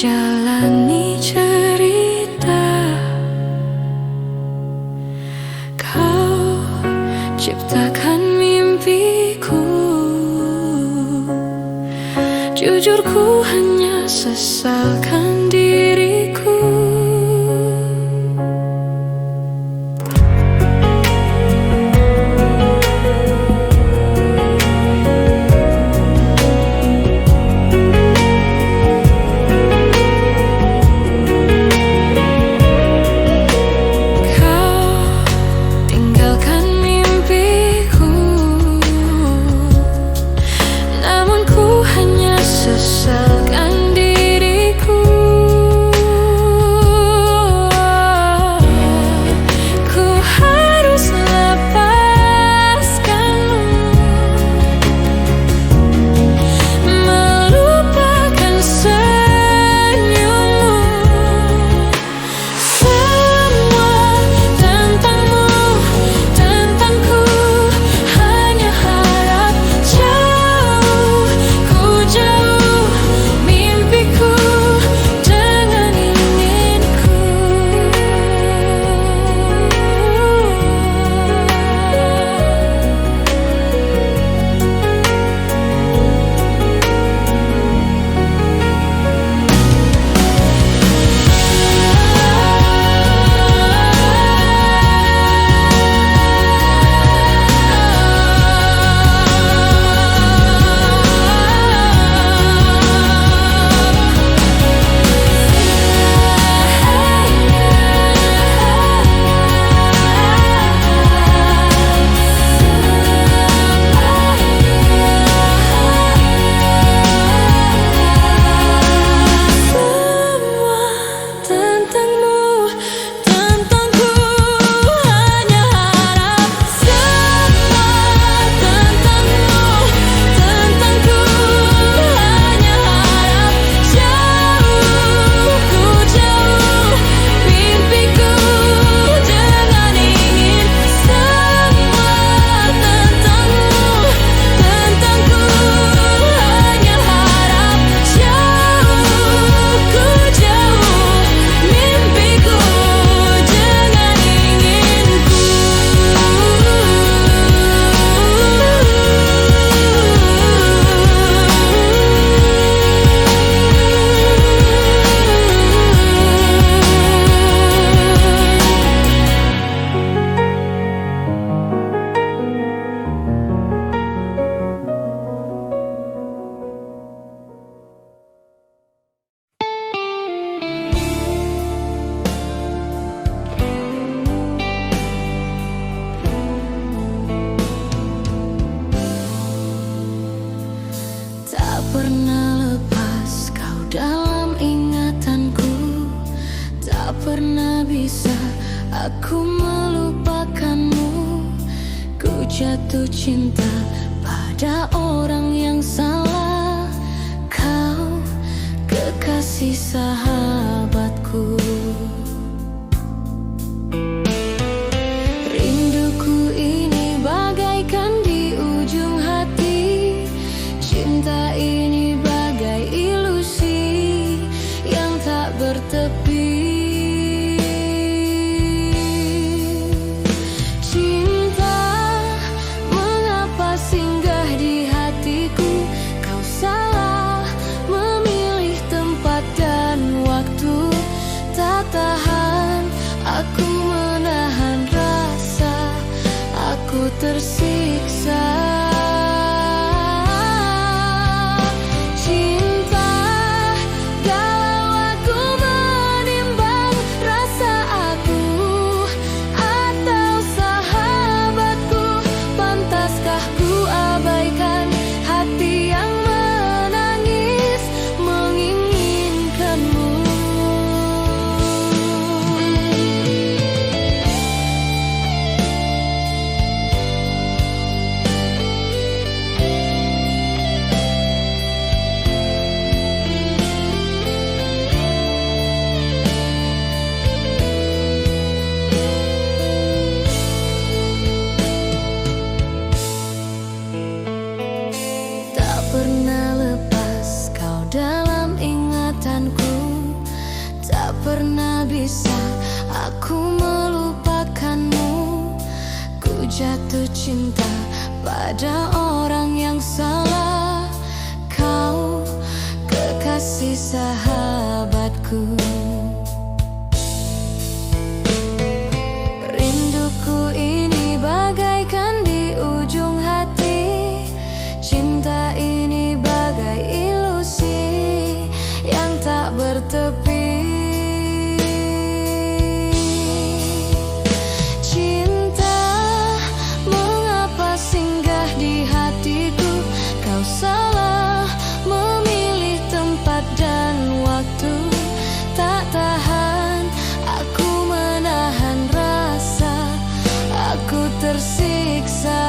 jalani cerita. Kau ciptakan mimpiku, jujur ku hanya sesalkan diriku. Sesalkan diriku. Ku harus lepaskanmu, melupakan senyummu. Semua tentangmu, tentangku, hanya harap jauh, ku jauh. Pernah lepas kau dalam ingatanku, tak pernah bisa aku melupakanmu. Ku jatuh cinta pada orang yang salah, kau kekasih sahabatku. Rinduku ini bagaikan di ujung hati, cinta ini bagai ilusi yang tak bertepi. Cinta, mengapa singgah di hatiku? Kau salah memilih tempat dan waktu. pernah bisa aku melupakanmu. Ku jatuh cinta pada orang yang salah. Kau kekasih sahabatku. Rinduku ini bagaikan di ujung hati. Cinta ini bagai ilusi yang tak bertepi. Cinta, mengapa singgah di hatiku? Kau salah memilih tempat dan waktu. Tak tahan aku menahan rasa, aku tersiksa.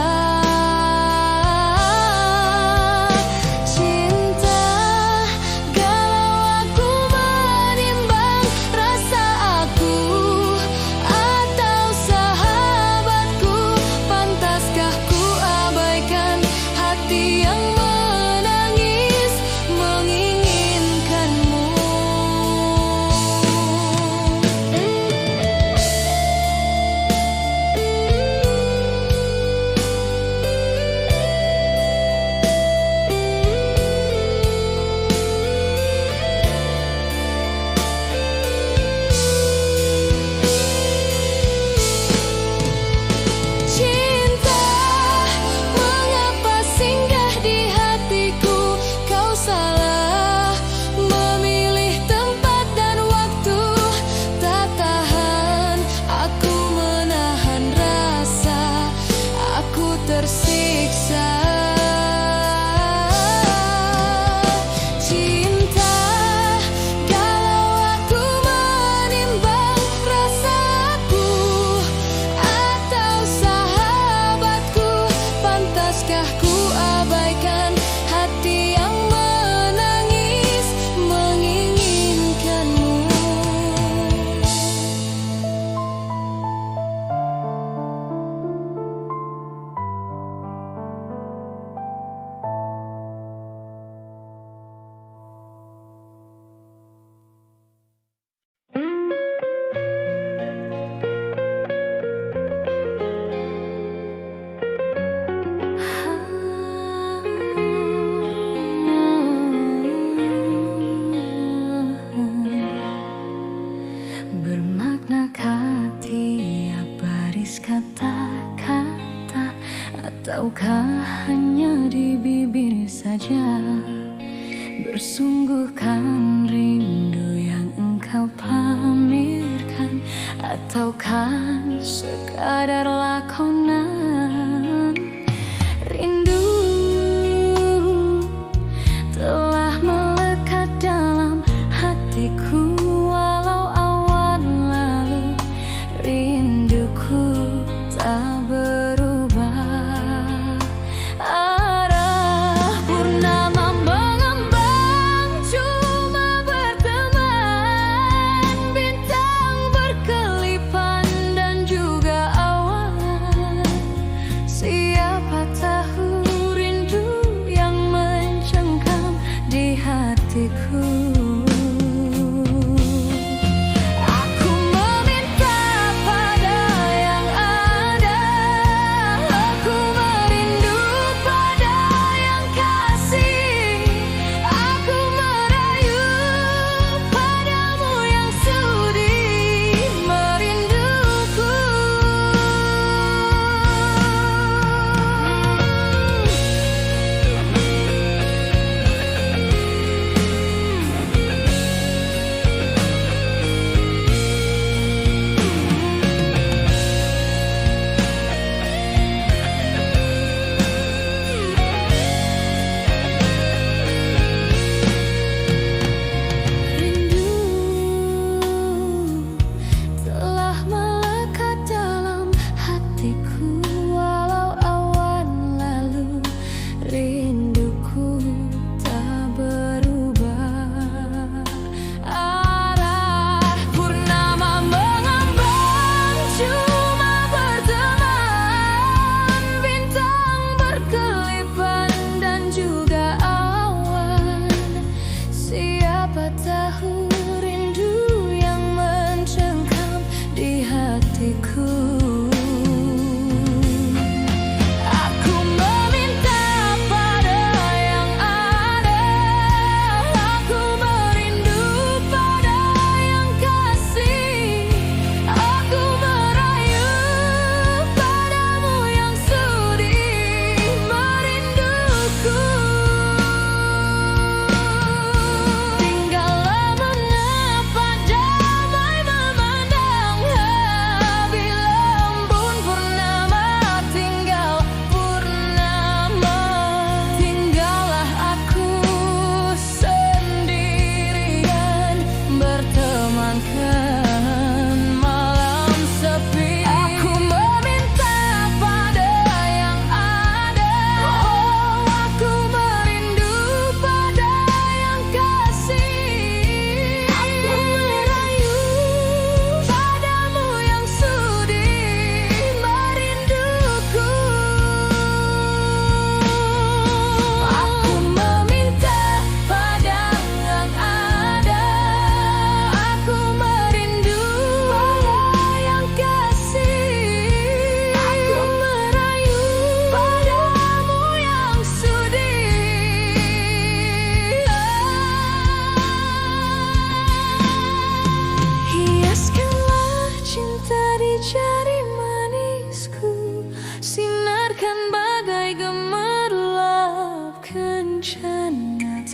Kata-kata, ataukah hanya di bibir saja? Bersungguhkan rindu yang engkau pamerkan, ataukah sekadar lakonan? Rindu telah melekat dalam hatiku. Walau awan lalu, rinduku tak berubah. Arah purnama mengembang, cuma berteman. Bintang berkelipan dan juga awan. Siapa tahu rindu yang mencengkam di hatiku. Siapa tahu rindu yang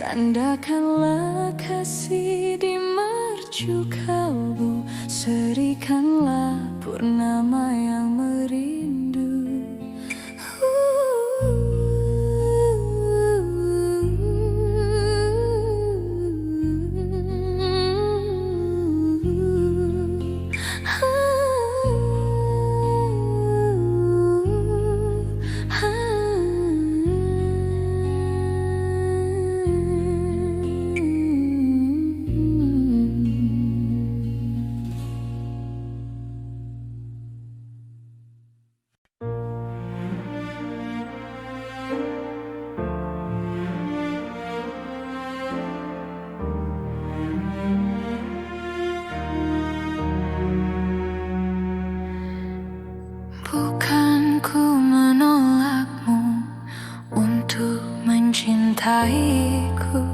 Tandakanlah kasih di mercu kalbu, serikanlah purnama yang merindu. Bukan ku menolakmu untuk mencintaiku,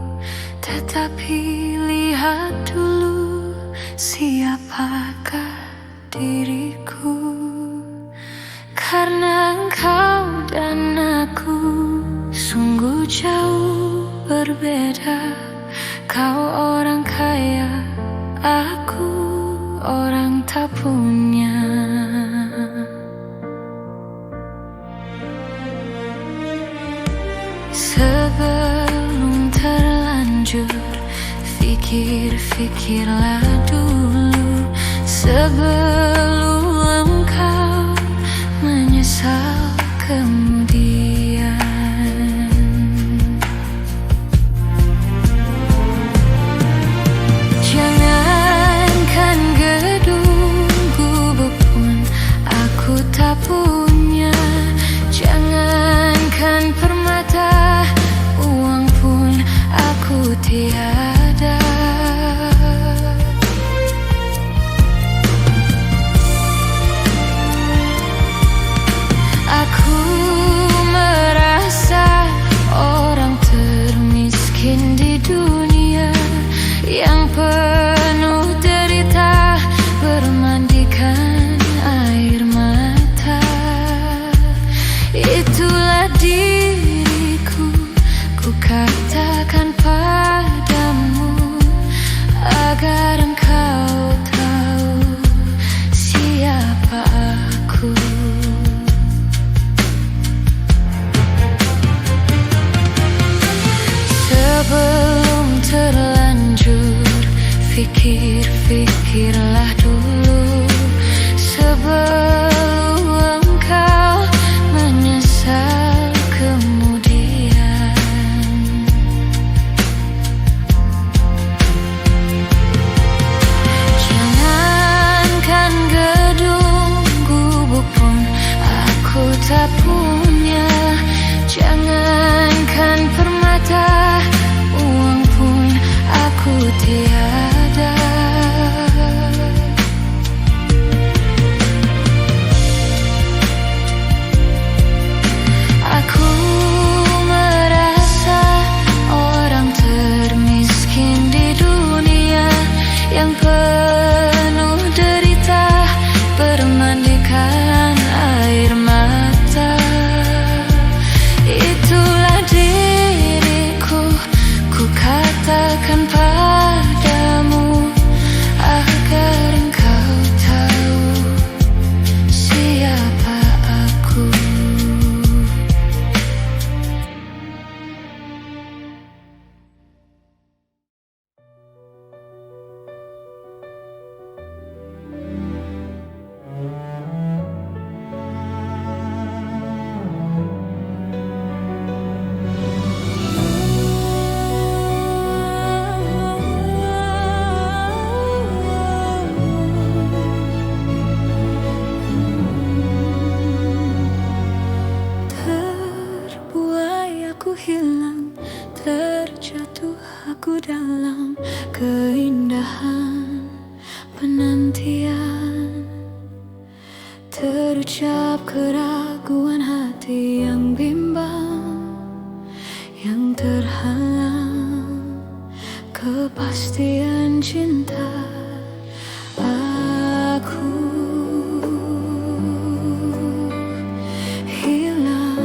tetapi lihat dulu siapakah diriku. Karena engkau dan aku sungguh jauh berbeda. Kau orang kaya, aku orang tak punya. Sebelum terlanjur, fikir-fikirlah dulu sebelum engkau menyesal kemudian. Jangankan gedung gubuk pun aku tak punya. Jangankan permata, uang pun aku tiada. Aku merasa orang termiskin di dunia yang penuh derita, bermandikan air mata. Itulah diriku, ku katakan padamu agar engkau tahu siapa aku. Sebelum terlanjur, fikir-fikirlah dulu sebelum engkau menyesal kemudian. Jangankan gedung gubuk pun aku tak punya. Jangankan permata, uang pun aku tiada. Aku merasa orang termiskin di dunia yang penuh derita, bermandikan air mata. Itulah diriku, ku katakan padamu agar engkau tahu siapa aku. Terbuai aku hilang, terjatuh aku dalam keindahan penantian. Terucap keraguan hati yang bimbang, yang terhalang kepastian cinta. Aku hilang.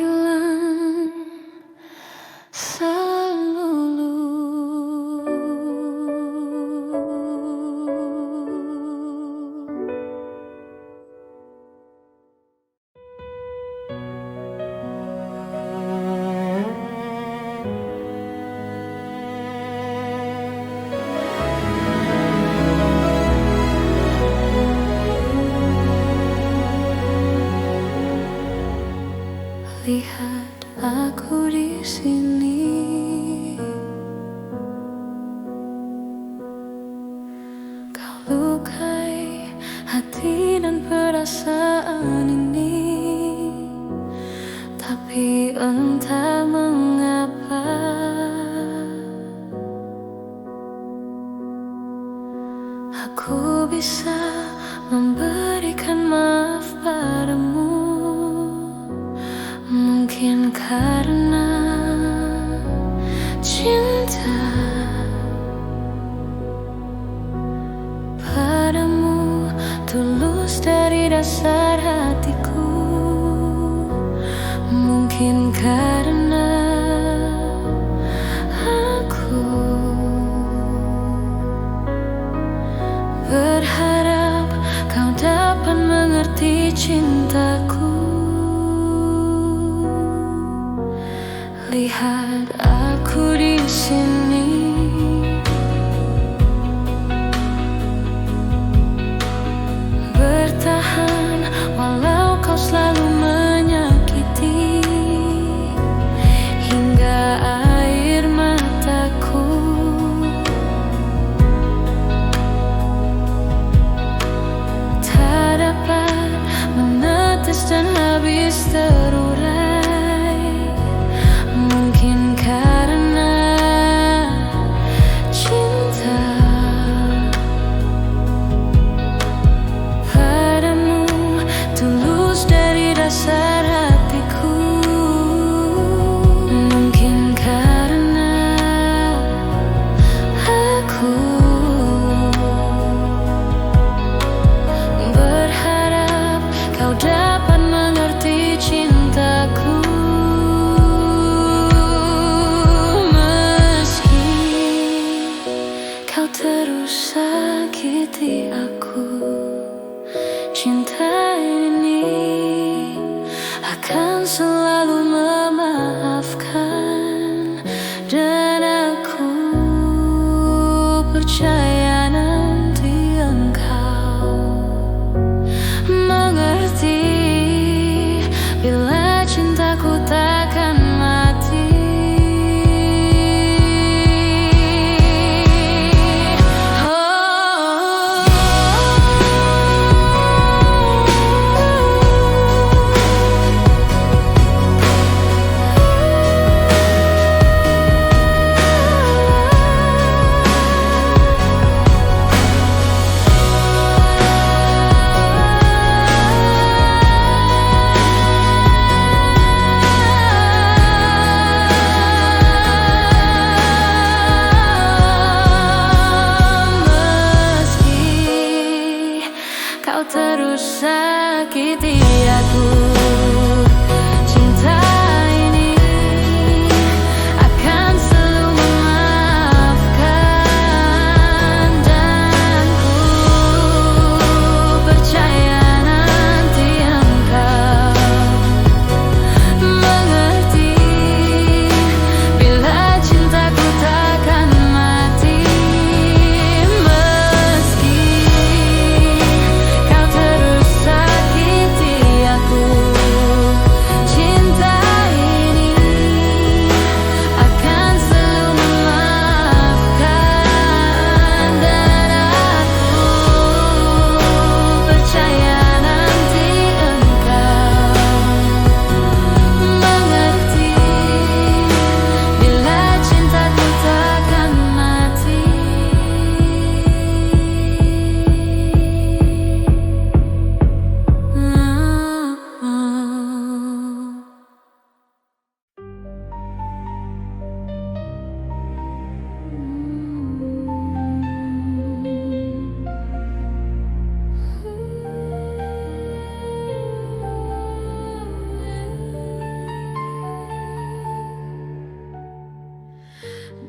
hilang selulu. Lihat aku di sini, kau lukai hati dan perasaan ini, tapi entah mengapa aku bisa memberikan maaf padamu. Mungkin karena cinta padamu tulus dari dasar hatiku. Mungkin karena aku berharap kau dapat mengerti cintaku. Lihat aku di sini, bertahan walau kau selalu menyakiti, hingga air mataku tak dapat menetes dan habis terurai. Mungkin karena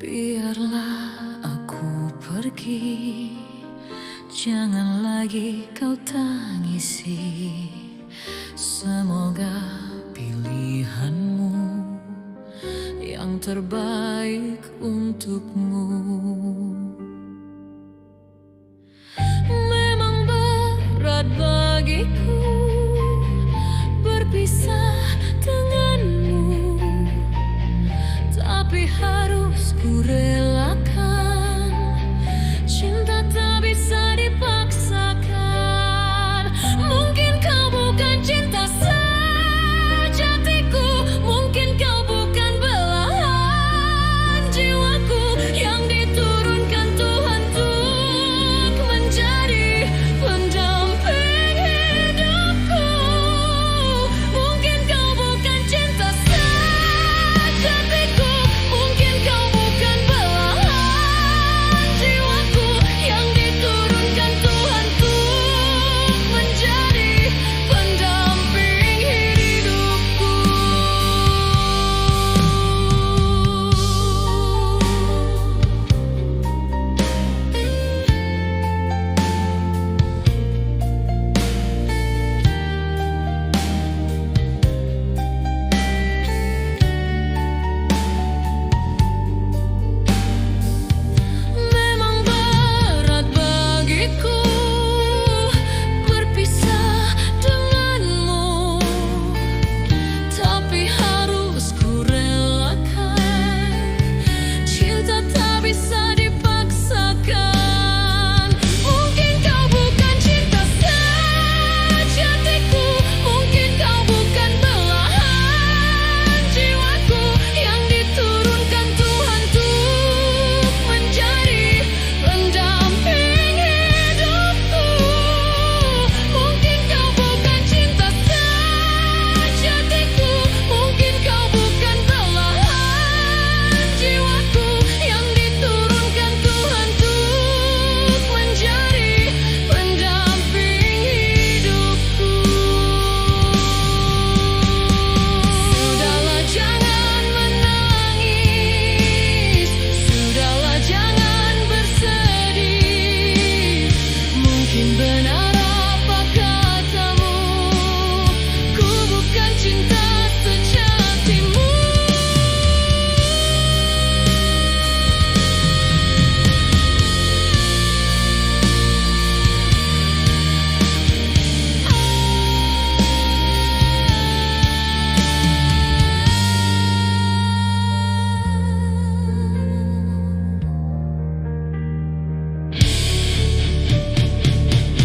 Biarlah aku pergi, jangan lagi kau tangisi. Semoga pilihanmu yang terbaik untukmu. Memang berat bagiku berpisah denganmu, tapi harus ku relakan. Cinta tak bisa dipaksakan. Mungkin kau bukan cinta sejatiku, mungkin kau bukan belahan jiwaku yang diturunkan Tuhan untuk menjadi pendamping hidupku. Mungkin kau bukan cinta sejatiku, mungkin kau bukan belahan jiwaku yang diturunkan Tuhan untuk menjadi pendamping hidupku. Memang berat bagiku berpisah denganmu, tapi harus ku relakan. Cinta tak bisa dipaksakan. Mungkin kau bukan cinta sejatiku, mungkin kau bukan belahan jiwaku yang diturunkan Tuhan untuk menjadi pendamping hidupku. Mungkin kau bukan cinta sejatiku, mungkin kau bukan belahan jiwaku yang diturunkan Tuhan untuk menjadi pendamping hidupku. Sudahlah jangan menangis, sudahlah jangan bersedih. Mungkin benar apa katamu, ku bukan cinta sejatimu.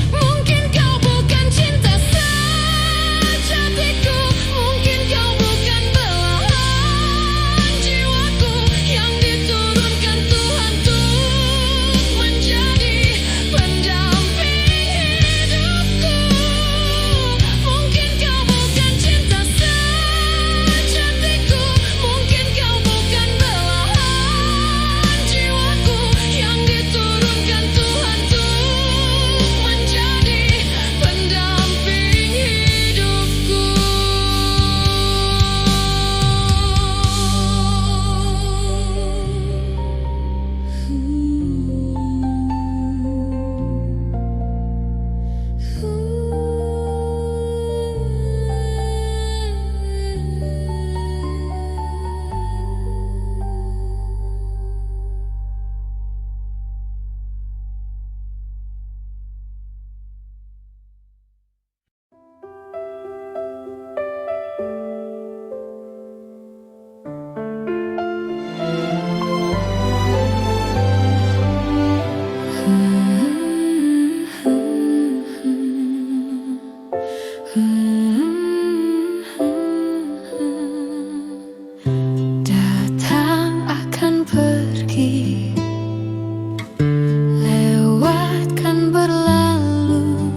Mungkin kau bukan cinta sejatiku, mungkin kau bukan belahan jiwaku yang diturunkan Tuhan untuk menjadi pendamping hidupku. Mungkin kau bukan cinta sejatiku, mungkin kau bukan belahan jiwaku yang diturunkan Tuhan untuk menjadi pendamping hidupku. Datang akan pergi, lewatkan berlalu,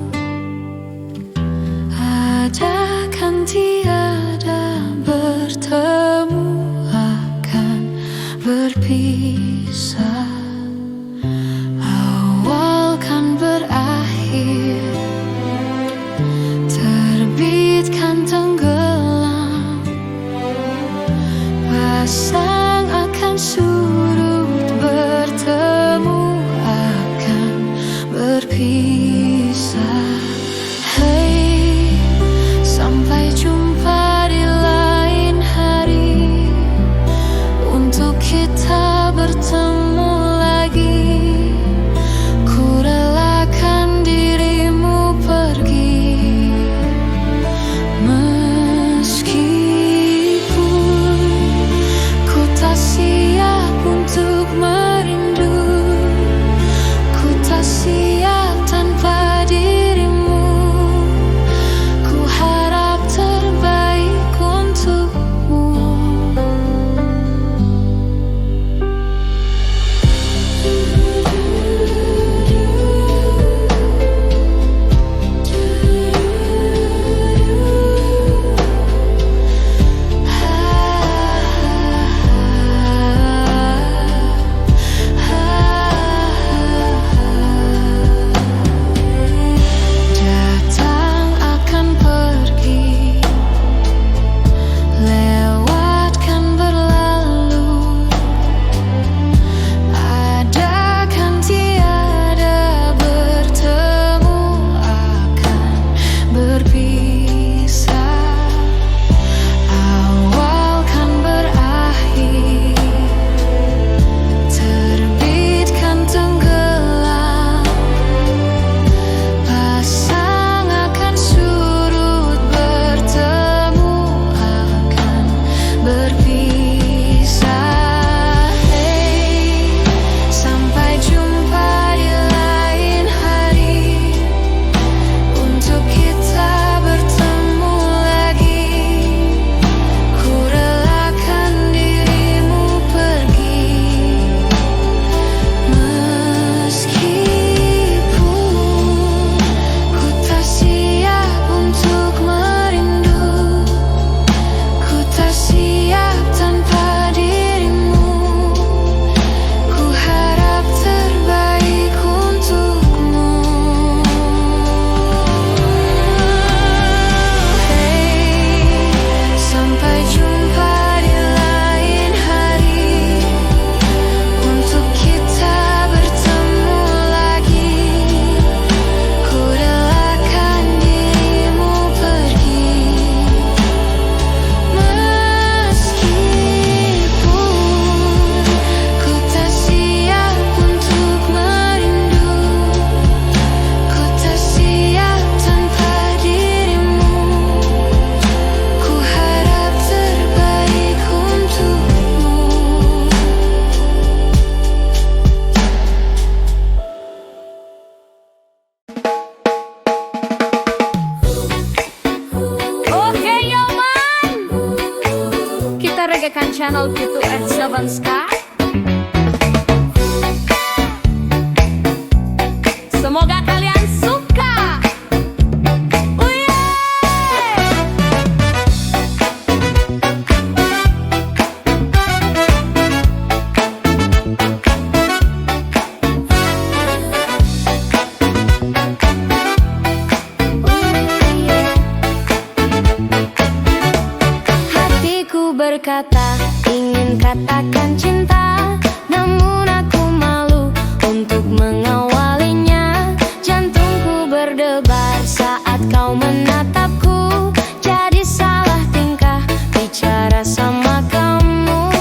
ada kan tiada bertemu, akan berpisah. Awal kan berakhir, terbit kan tenggelam, pasang akan surut berpisah. Hey, sampai jumpa di lain hari, untuk kita bertemu lagi. Ku relakan dirimu pergi, meskipun ku tak siap untuk merindu. Ku tak siap tanpa dirimu. Ku harap terbaik untukmu. Hey, sampai jumpa di lain hari, untuk kita bertemu lagi. Ku relakan dirimu pergi, meskipun ku tak siap untuk merindu. Ku tak siap tanpa dirimu. Ku harap terbaik untukmu. Oke yo man, kita reggaekan channel Pitu and Seven Ska. Semoga kalian suka. Uye. Hatiku berkata ingin katakan cinta, namun aku malu untuk mengawalinya. Jantungku berdebar saat kau menatapku, jadi salah tingkah bicara sama kamu.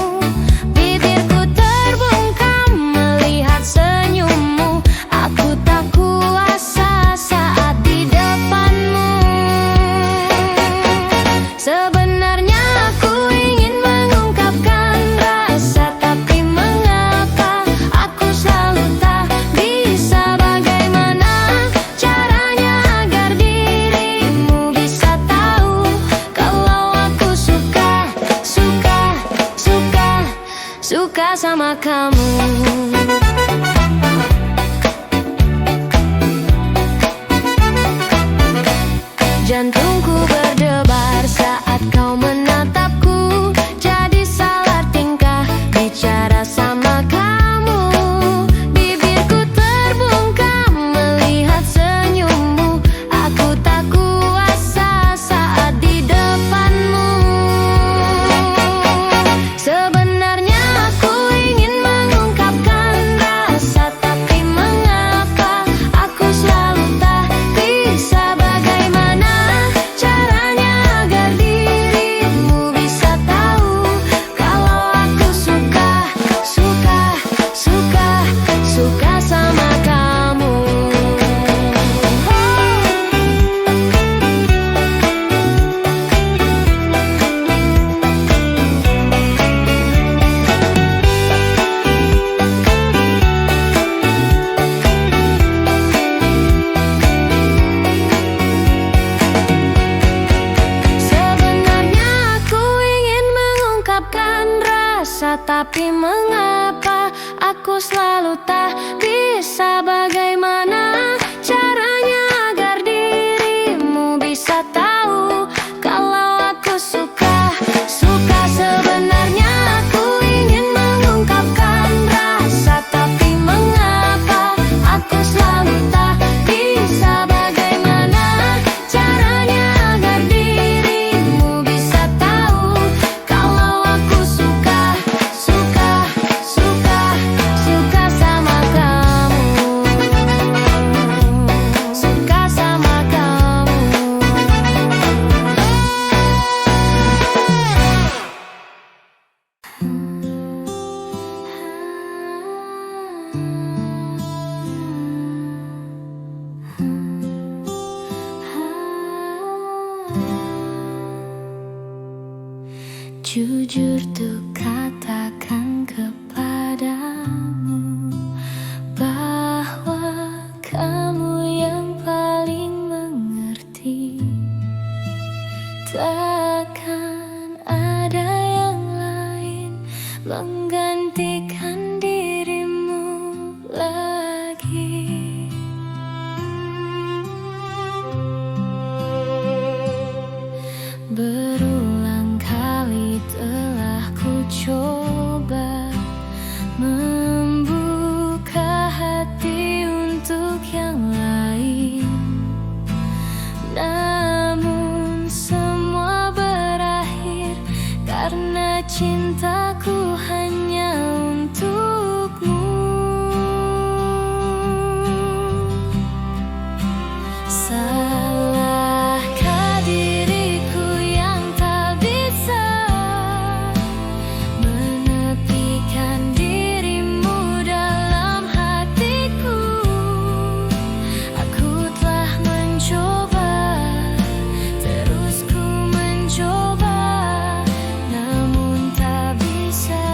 Bibirku terbungkam melihat senyummu. Aku tak kuasa saat di depanmu. Sebenarnya aku ingin mengungkapkan rasa, tapi mengapa aku selalu tak bisa. Bagaimana caranya agar dirimu bisa tahu kalau aku suka, suka, suka, suka sama kamu. Jantungku berdebar saat kau menatapku, jadi salah tingkah bicara sama kamu. Bibirku terbungkam melihat senyummu. Aku tak kuasa saat di depanmu. Sebenarnya aku ingin mengungkapkan rasa, tapi mengapa aku selalu tak bisa. Bagaimana caranya agar dirimu bisa tahu kalau aku suka, suka, suka, suka sama kamu. Sebenarnya aku ingin mengungkapkan rasa, tapi mengapa aku selalu tak bisa. Bagaimana caranya agar dirimu bisa tahu kalau aku suka, suka. Sebenarnya aku ingin mengungkapkan rasa, tapi mengapa aku selalu tak bisa. Bagaimana caranya agar dirimu bisa tahu kalau aku suka, suka, suka, suka sama kamu. jujur tuh katakan kepadamu bahwa kamu yang paling mengerti. Takkan ada yang lain menggantikan dirimu lagi. Berulang kali telah ku coba membuka hati untuk yang lain, namun semua berakhir karena cintaku hanya untukmu. Salahkah diriku yang tak bisa menepikan dirimu dalam hatiku? Aku telah mencoba, terus ku mencoba, namun tak bisa.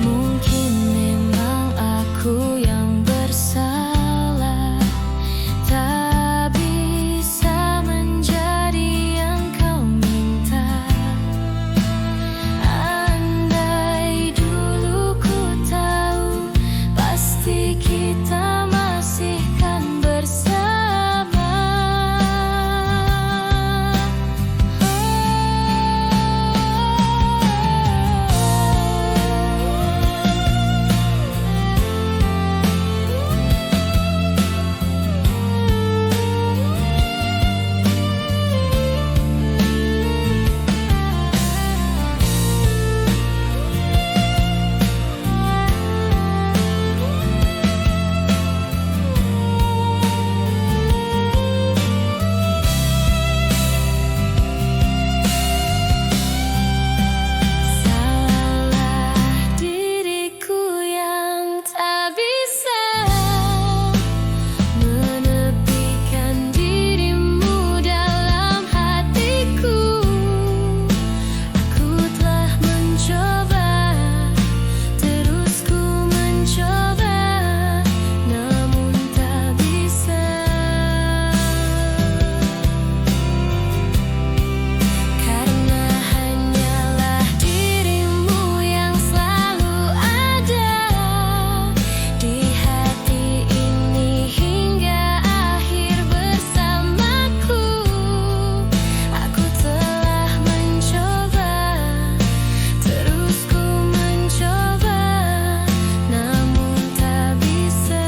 Mungkin memang aku yang bersalah, tak bisa menjadi yang kau minta. Andai dulu ku tahu, pasti kita masih kan bersama. Salah diriku yang tak bisa menepikan dirimu dalam hatiku. Aku telah mencoba, terus ku mencoba, namun tak bisa. Karena hanyalah dirimu yang selalu ada di hati ini hingga akhir bersamaku. Aku telah mencoba, terus ku mencoba, namun tak bisa.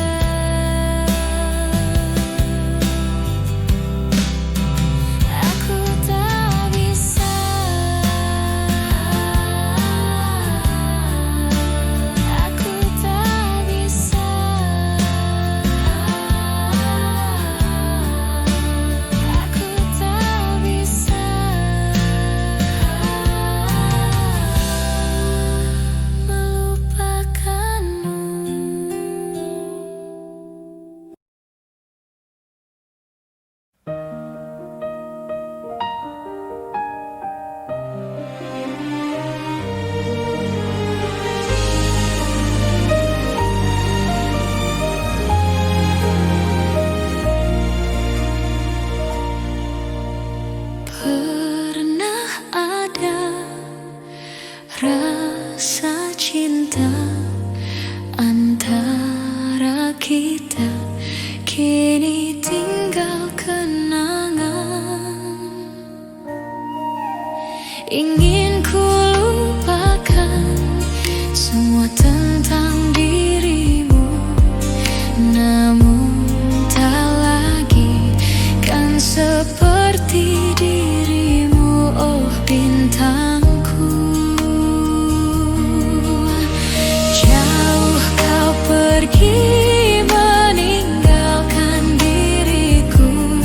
Aku tak bisa. Aku tak bisa. Aku tak bisa melupakanmu. Pernah ada rasa cinta antara kita, kini tinggal kenangan. Ingin ku lupakan semua tentang dirimu, namun tak lagi kan seperti dirimu, oh bintangku. Jauh kau pergi meninggalkan diriku,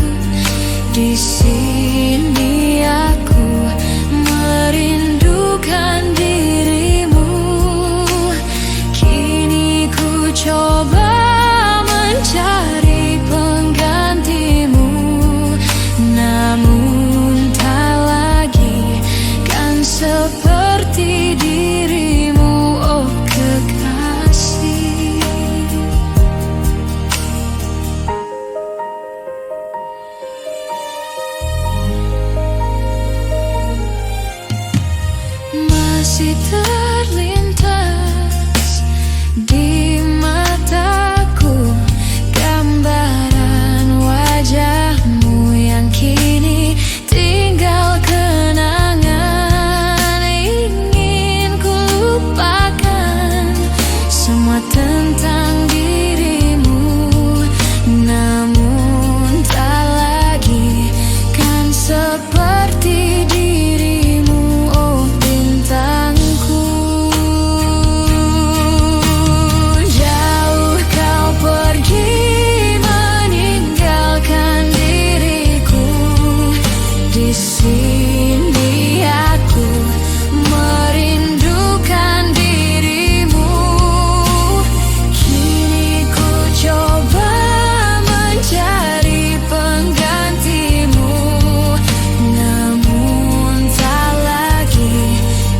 di sini aku merindukan dirimu. Kini ku coba mencari penggantimu, masih terlintas di mataku gambaran wajahmu yang kini tinggal kenangan. Ingin ku lupakan semua tentang dirimu, namun tak lagi kan seperti dirimu, oh bintangku. Jauh kau pergi meninggalkan diriku, di sini aku merindukan dirimu. Kini ku coba mencari penggantimu, namun tak lagi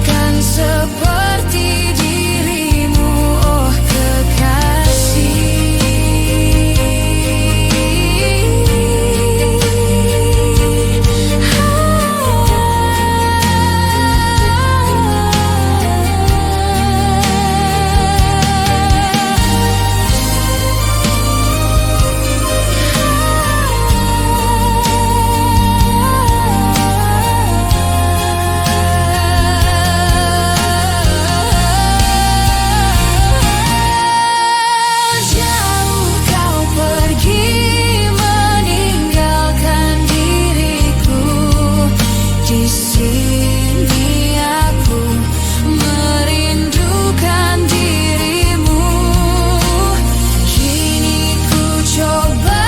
kan seperti dirimu, oh kekasih. Jauh kau pergi meninggalkan diriku, di sini aku merindukan dirimu. Kini ku coba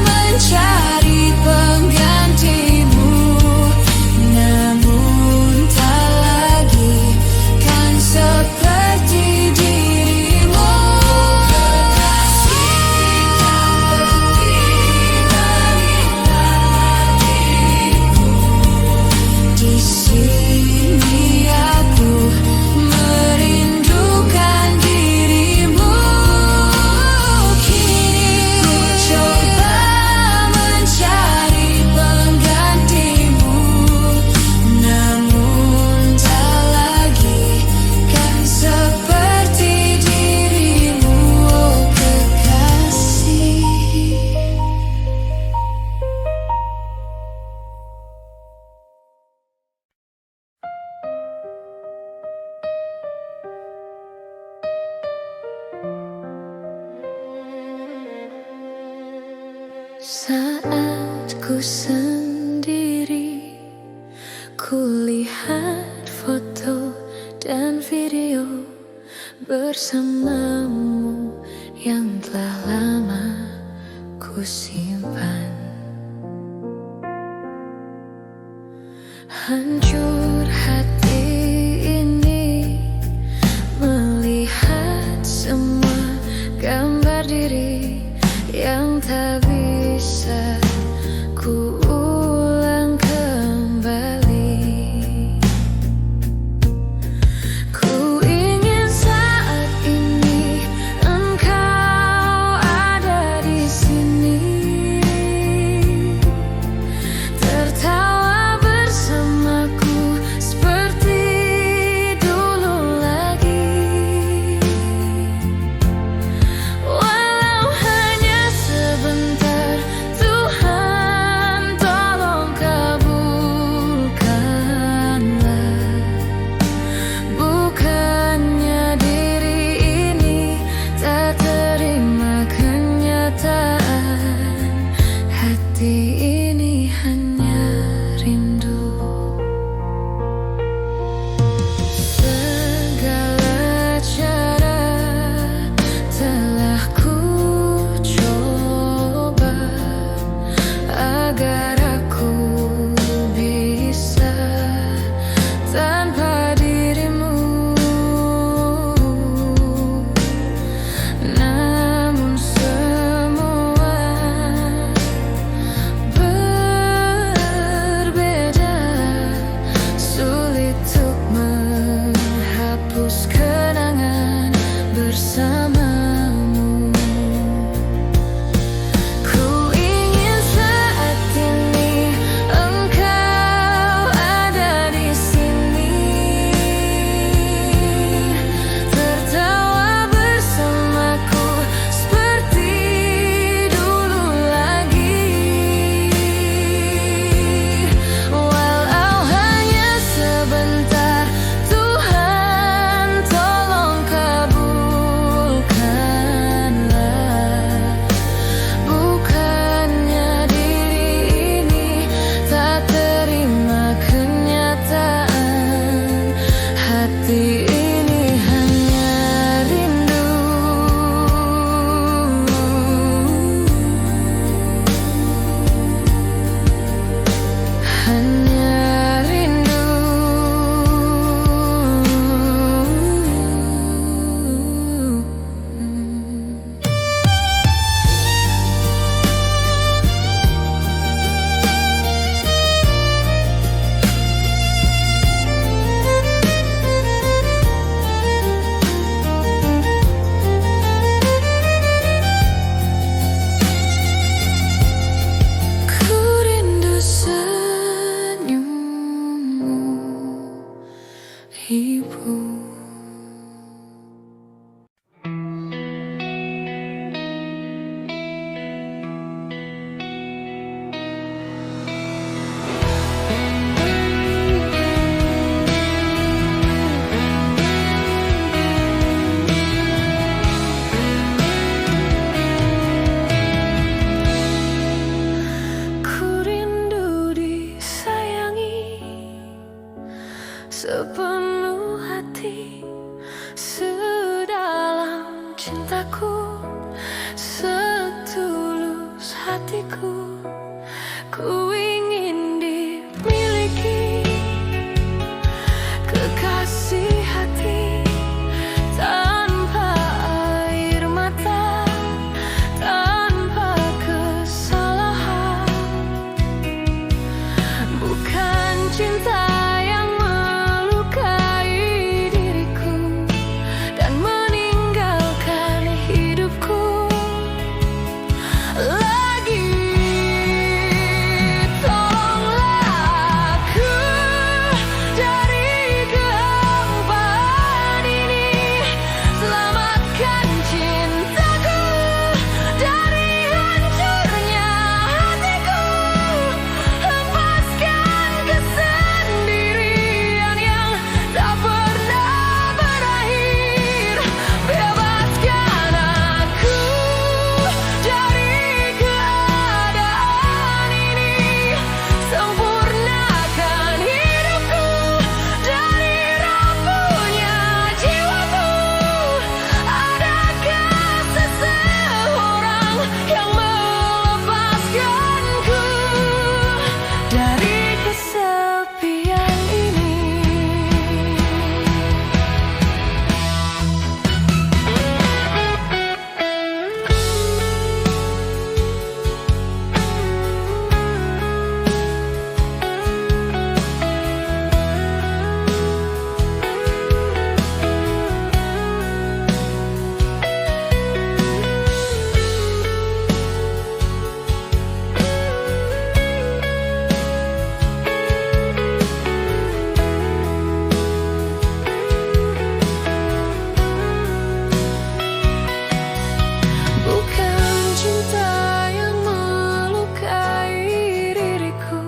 mencari penggantimu, namun tak lagi kan seperti dirimu. Di sini aku merindukan dirimu. Kini ku coba mencari penggantimu, namun tak lagi kan seperti dirimu, oh kekasih. Saat ku sendiri, ku lihat foto dan video bersamamu yang telah lama ku simpan. Hancur hati ini melihat semua gambar diri yang tak bisa ku ulang kembali. Ku ingin saat ini engkau ada di sini, tertawa bersamaku seperti dulu lagi. Walau hanya sebentar, Tuhan tolong kabulkanlah. Bukannya diri ini tak terima kenyataan, hati ini hanya rindu. Segala cara telah ku coba agar aku bisa tanpa dirimu, namun semua berbeda. Sulit untuk menghapus kenangan bersamamu. Ku ingin saat ini sepenuh hati, sedalam cintaku, setulus hatiku. Ku ingin dimiliki kekasih hati, tanpa air mata, tanpa kesalahan. Bukan cinta yang melukai diriku dan meninggalkan hidupku lagi. Tolonglah aku dari kehampaan ini, selamatkan cintaku dari hancurnya hatiku, lepaskan kesendirian yang tak pernah berakhir. Bebaskan aku dari keadaan ini, sempurnakan hidupku dari rapuhnya jiwaku. Adakah seseorang yang melepaskanku dari kesepian ini? Bukan cinta yang melukai diriku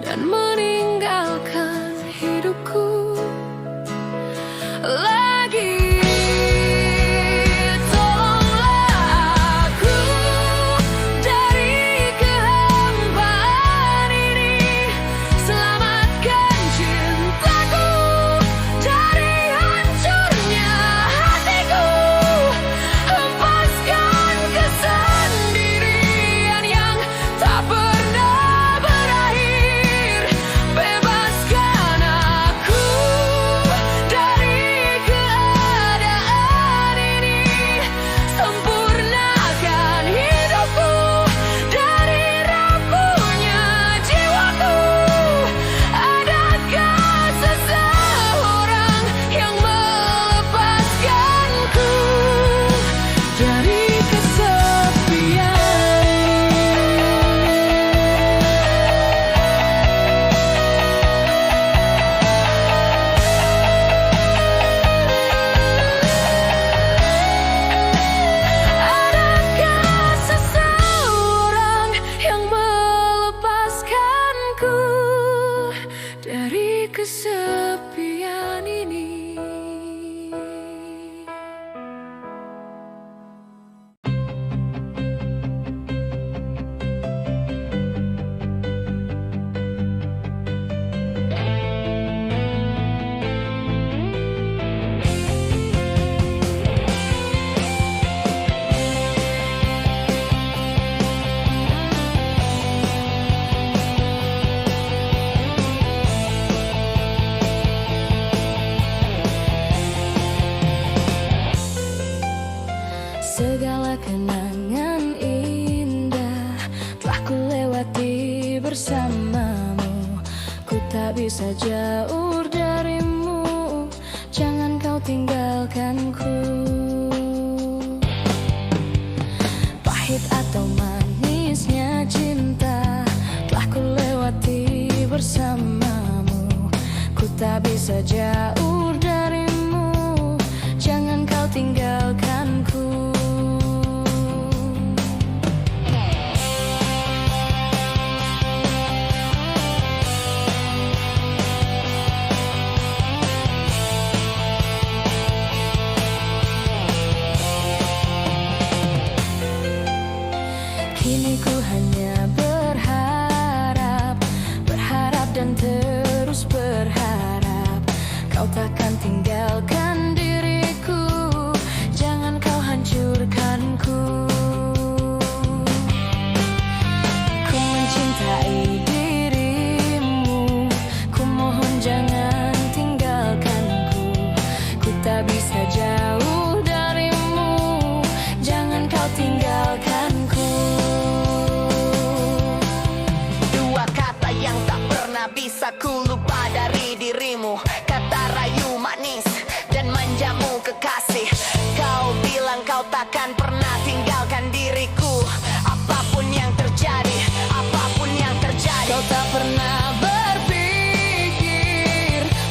dan meninggalkan hidupku lagi. Tolonglah aku dari kehampaan ini, selamatkan cintaku dari hancurnya hatiku, lepaskan kesendirian yang tak pernah berakhir. Bebaskan aku dari keadaan ini, sempurnakan hidupku dari rapuhnya jiwaku. Adakah seseorang yang melepaskanku dari kesepian Adakah seseorang yang melepaskanku dari kesepian ini? Segala kenangan indah telah ku lewati bersamamu. Ku tak bisa jauh darimu, jangan kau tinggalkanku. Pahit atau manisnya cinta telah ku lewati bersamamu. Ku tak bisa jauh darimu, jangan kau tinggalkanku. Kini ku hanya berharap, berharap dan terus berharap pernah bisa ku lupa dari dirimu. Kata rayu manis dan manjamu kekasih. Kau bilang kau takkan pernah tinggalkan diriku. Apapun yang terjadi, apapun yang terjadi. Kau tak pernah berpikir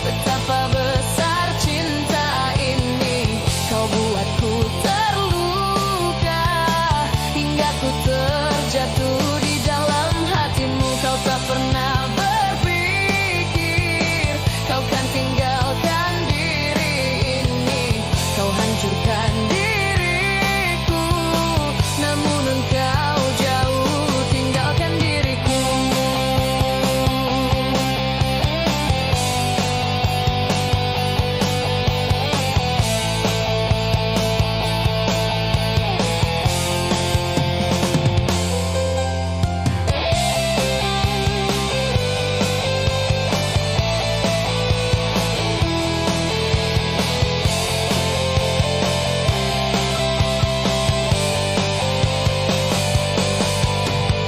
betapa besar cinta ini. Kau buatku terluka hingga ku terjatuh di dalam hatimu. Kau tak pernah berpikir kau kan tinggalkan diri ini. Kau hancurkan diriku, namun engkau jauh tinggalkan diriku.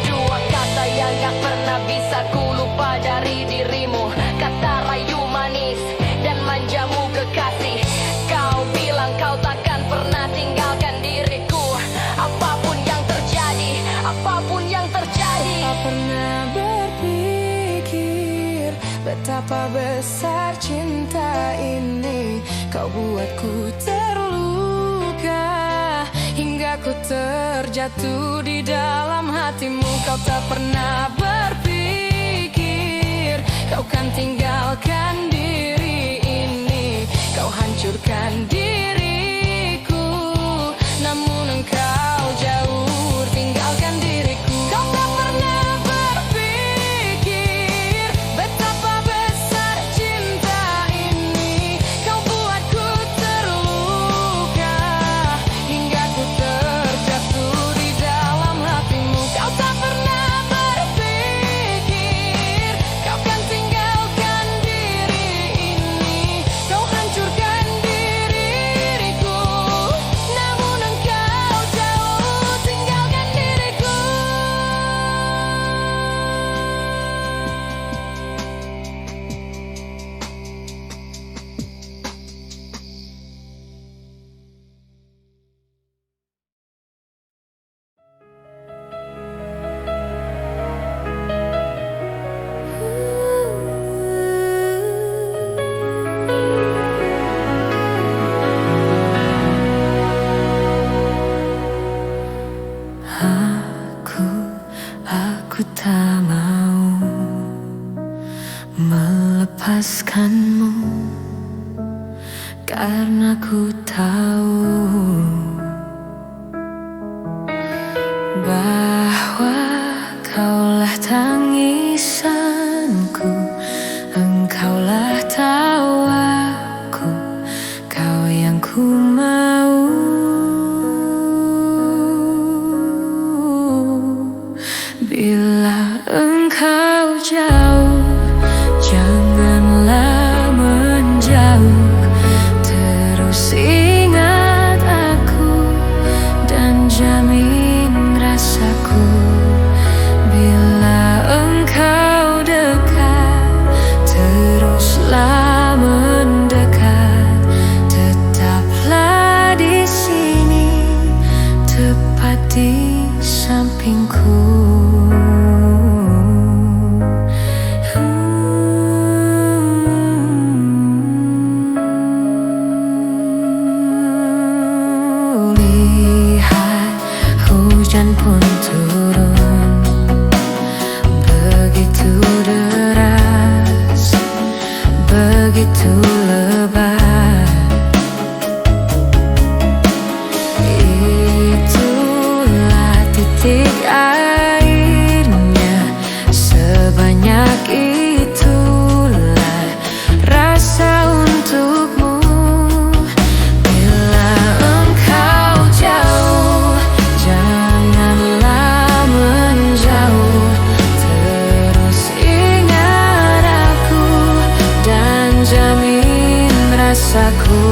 Dua kata yang gak pernah bisa ku lupa dari dirimu. Kata rayu manis dan manjamu kekasih. Kau bilang kau takkan pernah tinggalkan diriku. Apapun yang terjadi, apapun yang terjadi. Tak pernah berpikir betapa besar cinta ini. Kau buatku terluka hingga ku terjatuh di dalam hatimu. Kau tak pernah berpikir kau kan tinggalkan diri ini. Kau hancurkan diriku, namun engkau jauh tinggalkan diriku. Kau tak pernah berpikir betapa besar cinta ini. Kau buatku terluka hingga ku terjatuh di dalam hatimu. Kau tak pernah berpikir kau kan tinggalkan diri ini. Kau hancurkan diriku, namun engkau jauh tinggalkan diriku. Aku tak mau melepaskanmu, karena ku tahu bahwa kaulah tangisanku, engkaulah tawaku, kau yang ku mau. Bila engkau jauh, janganlah menjauh. Terus ingat aku dan jamin rasaku. Bila engkau dekat, teruslah mendekat. Tetaplah di sini, tepat di sampingku. Lihat hujan pun turun, begitu deras, begitu lebat. Itulah titik airnya, sebanyak itulah rasa untukmu. Bila engkau jauh, janganlah menjauh. Terus ingat aku dan jamin rasaku.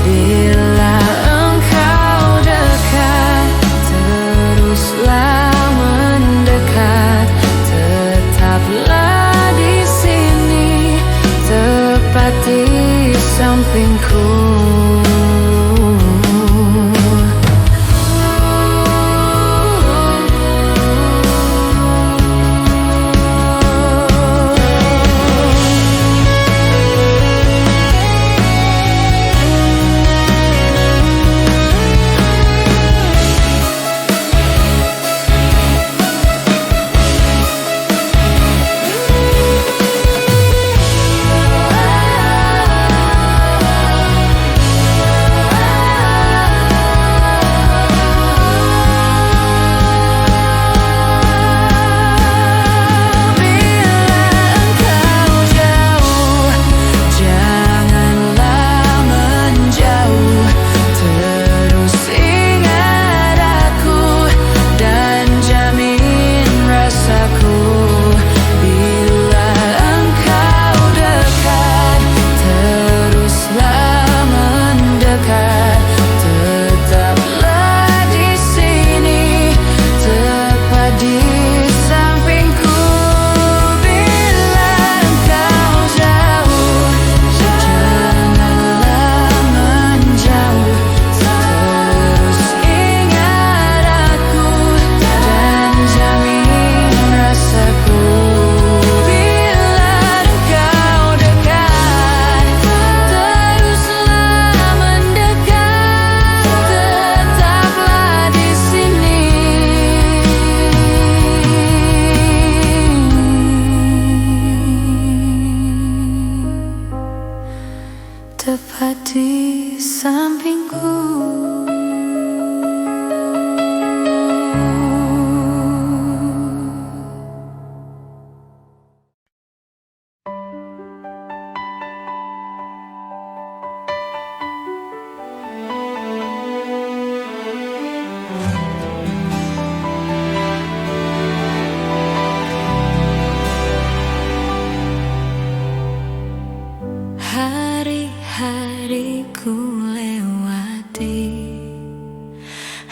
Bila engkau dekat, teruslah mendekat. Tetaplah sampingku. Tepat di sampingku. Hari-hariku lewati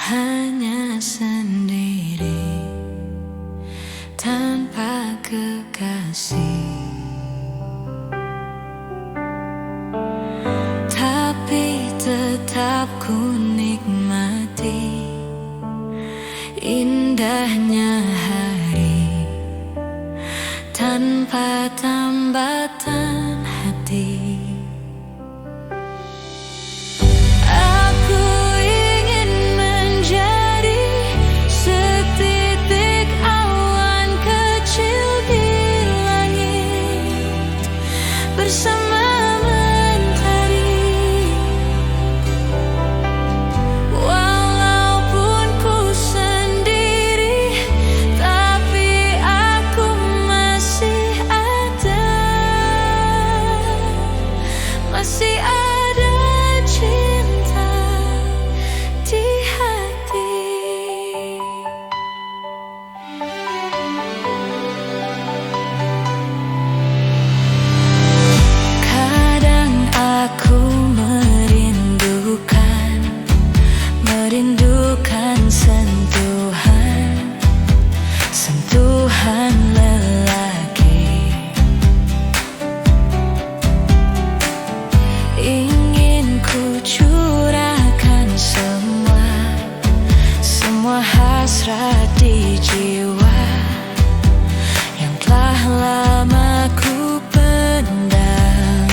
hanya sendiri, tanpa kekasih. Tapi tetap ku nikmati indahnya hari, tanpa tambatan hati. Bersama mentari, walaupun ku sendiri, tapi aku masih ada, masih ada cinta di hati. Aku merindukan sentuhan lelaki. Ingin ku curahkan semua hasrat di jiwa yang telah lama ku pendam.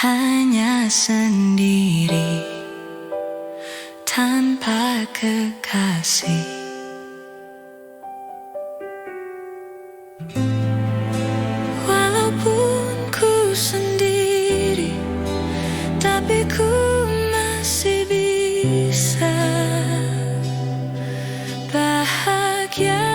hanya sendiri, kekasih. Walaupun ku sendiri, tapi ku masih bisa bahagia.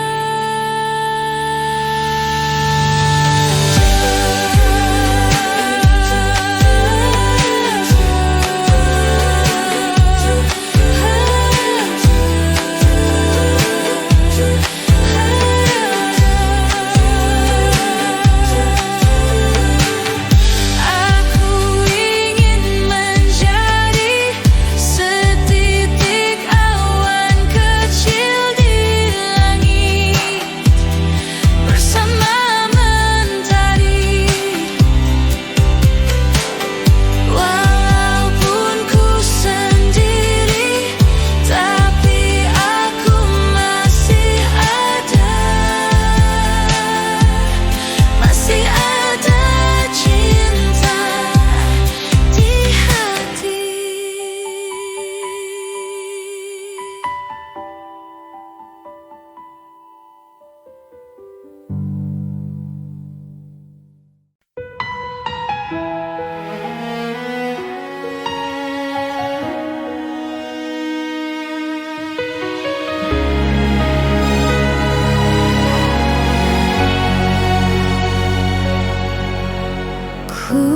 Ku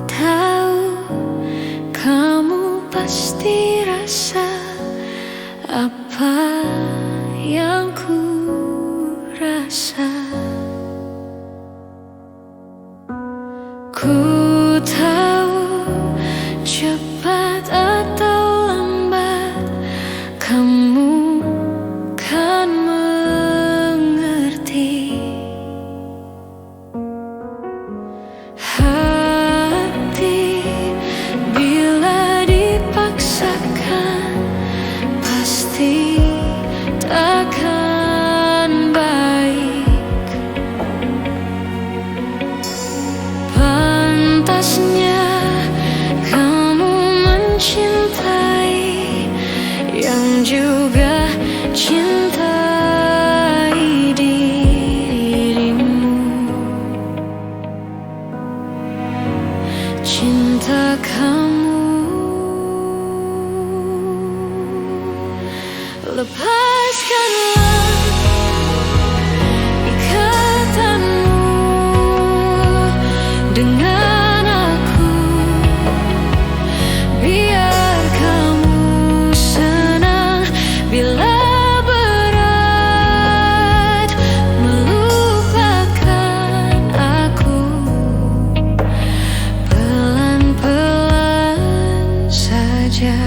tahu kamu pasti rasa apa yang ku rasa. Ku tahu cepat atau lambat kamu kan mengerti. Hati bila dipaksakan pasti takkan baik. Pantasnya kamu mencintai yang juga cintai dirimu. Cinta kamu, lepaskanlah ikatanmu dengan aku, biar kamu senang bila berat melupakan aku. Pelan-pelan saja.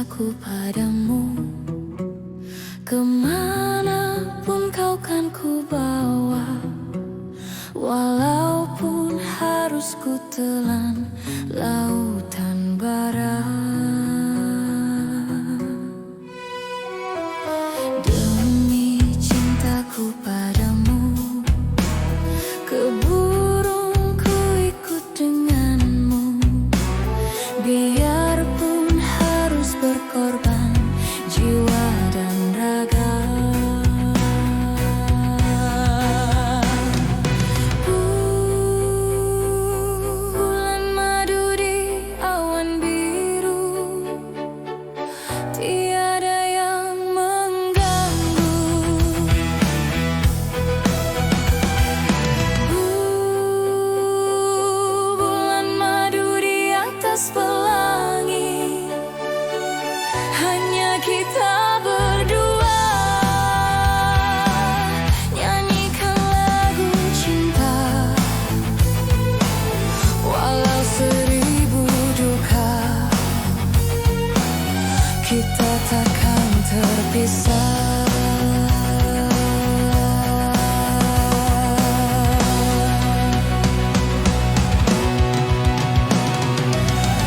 cintaku padamu. Kemanapun kau kan ku bawa, walaupun harus ku telan lautan bara. Demi cintaku padamu, ke burung ku ikut denganmu. Biarpun harus berkorban jiwa dan raga. Bulan madu di awan biru, tiada yang mengganggu. Bulan madu di atas pelangi, hanya kita berdua. Nyanyikan lagu cinta, walau seribu duka, kita takkan terpisah.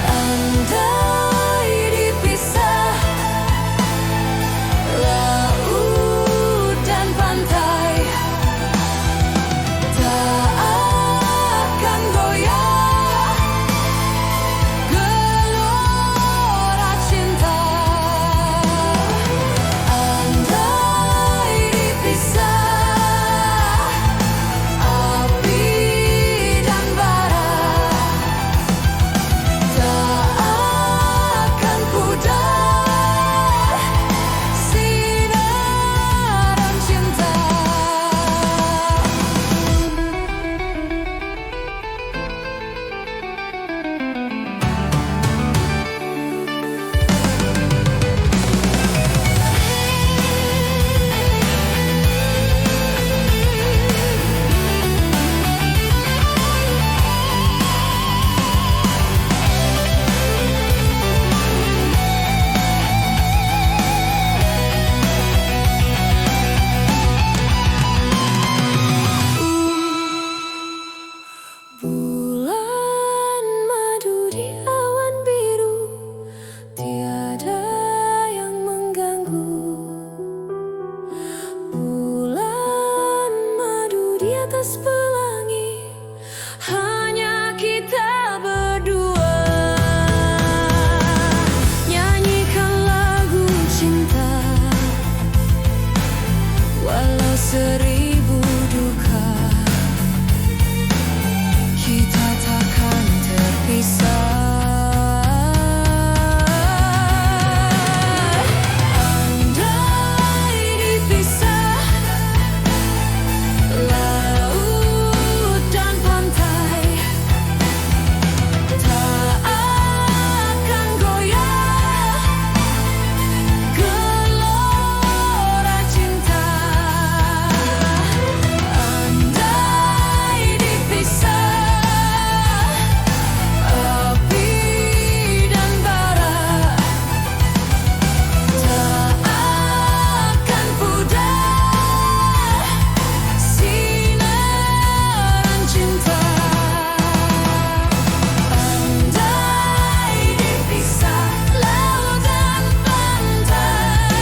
Andai dipisah laut dan pantai, tak akan goyah gelora cinta. Andai dipisah api dan bara, tak akan pudar sinaran cinta. Bulan madu di awan biru, tiada yang mengganggu. Bulan madu di atas pelangi, hanya kita berdua. Nyanyikan lagu cinta, walau seribu duka, kita takkan terpisah. Andai dipisah laut dan pantai, tak akan goyah gelora cinta. Andai dipisah api dan bara, tak akan pudar sinaran cinta. Andai dipisah laut dan pantai,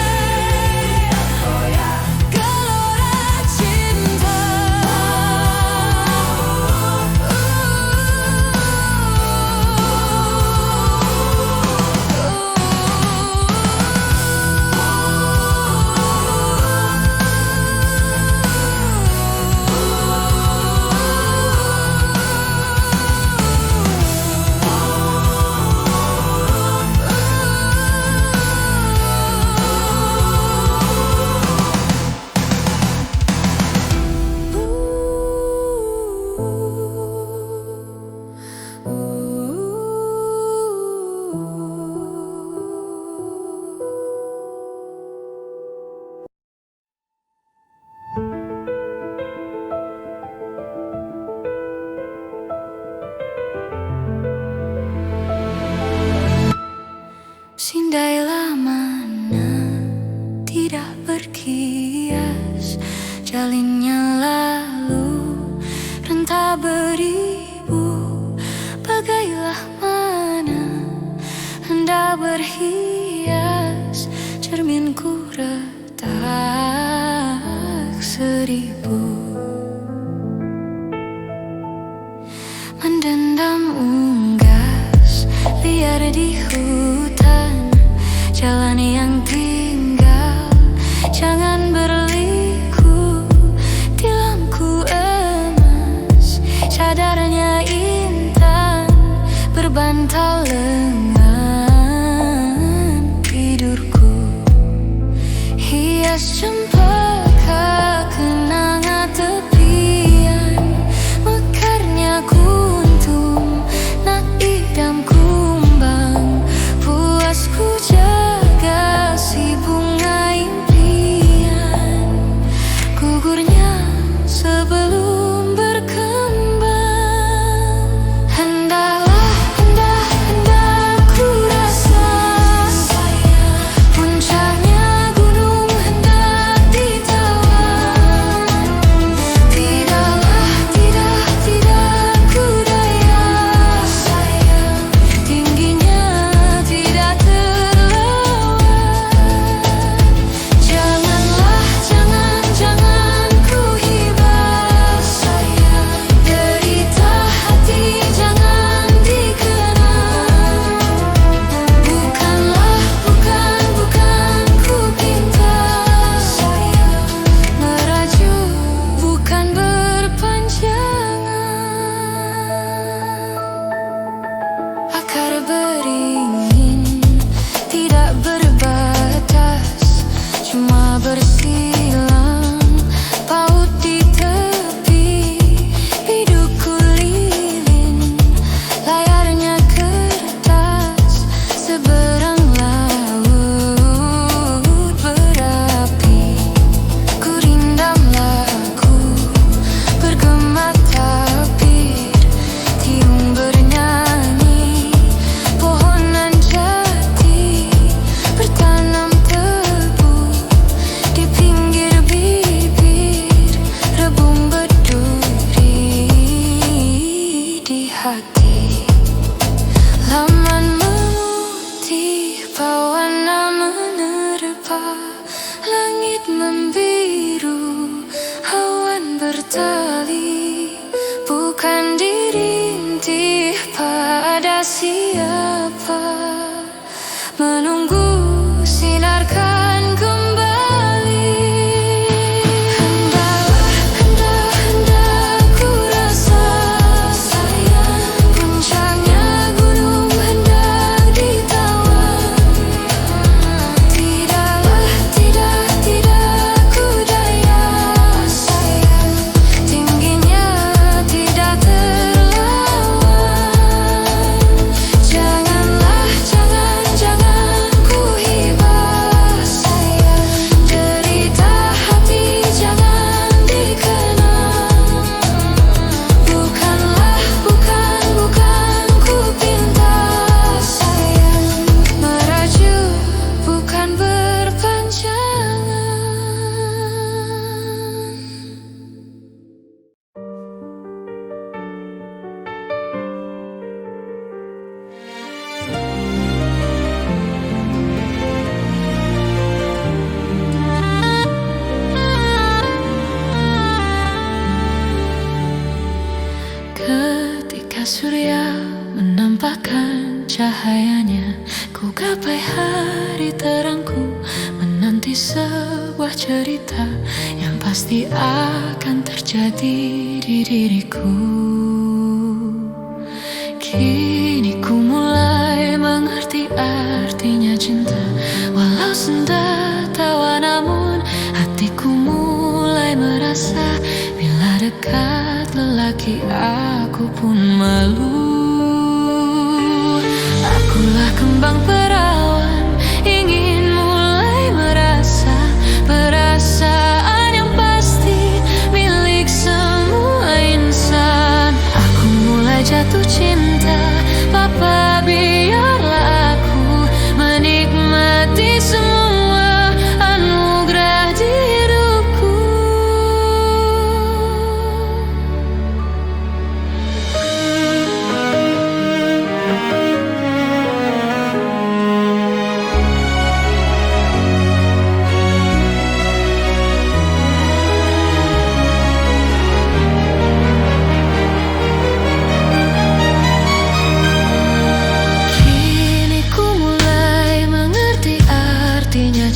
gelora cinta. Sindailah tak berhias, cerminku retak seribu. Mendendam unggas liar di hutan, jalan yang tinggal jangan berliku. Tilamku emas, cadarnya intan, berbantal lengan tidurku. Hias cempaka kenanga tepian, mekarnya kuntum nak idam kumbang. Puasku jaga si bunga impian, gugurnya sebelum berkembang. Hendaklah, hendak ku rasa puncaknya gunung hendak ditawan. Tidaklah, tidak ku daya sayang, tingginya tidak terlawan. Janganlah, jangan ku hibah sayang, derita hati jangan dikenang. Bukan ku pinta sayang, merajuk bukan berpanjangan. Akar beringin tidak berbatas, cuma bersilang paut di tepi. Hidupku lilin, layarnya kertas, seberang laut berapi. Ku rindam laku, bergema tapir, tiung bernyanyi. Pohonan jati bertanam tebu di pinggir bibir, rebung berduri di hati. Laman memutih, pewarna menerpa, langit membiru, awan bertali. Bukan dirintih pada siapa, menunggu sinarkan kembali. Hendak ku rasa sayang, puncaknya gunung hendak ditawan. Tidaklah, tidak ku daya sayang, tingginya tidak terlawan. Janganlah, jangan ku hibah sayang, derita hati jangan dikenang. Bukan ku pinta sayang, merajuk bukan berpanjangan. Ketika surya menampakkan cahayanya, ku gapai hari terangku, menanti sebuah cerita yang pasti akan terjadi di diriku. Kini ku mulai mengerti artinya cinta, walau senda tawa namun hatiku mulai merasa, bila dekat lelaki aku pun malu. Akulah kembang perawan, ingin mulai merasa perasaan yang pasti milik semua insan. Aku mulai jatuh cinta, Papa biarlah aku menikmati semua anugerah di hidupku.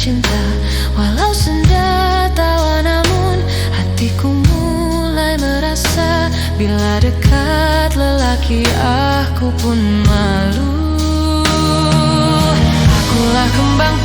cinta. Walau senda tawa namun hatiku mulai merasa, bila dekat lelaki aku pun malu. Akulah kembang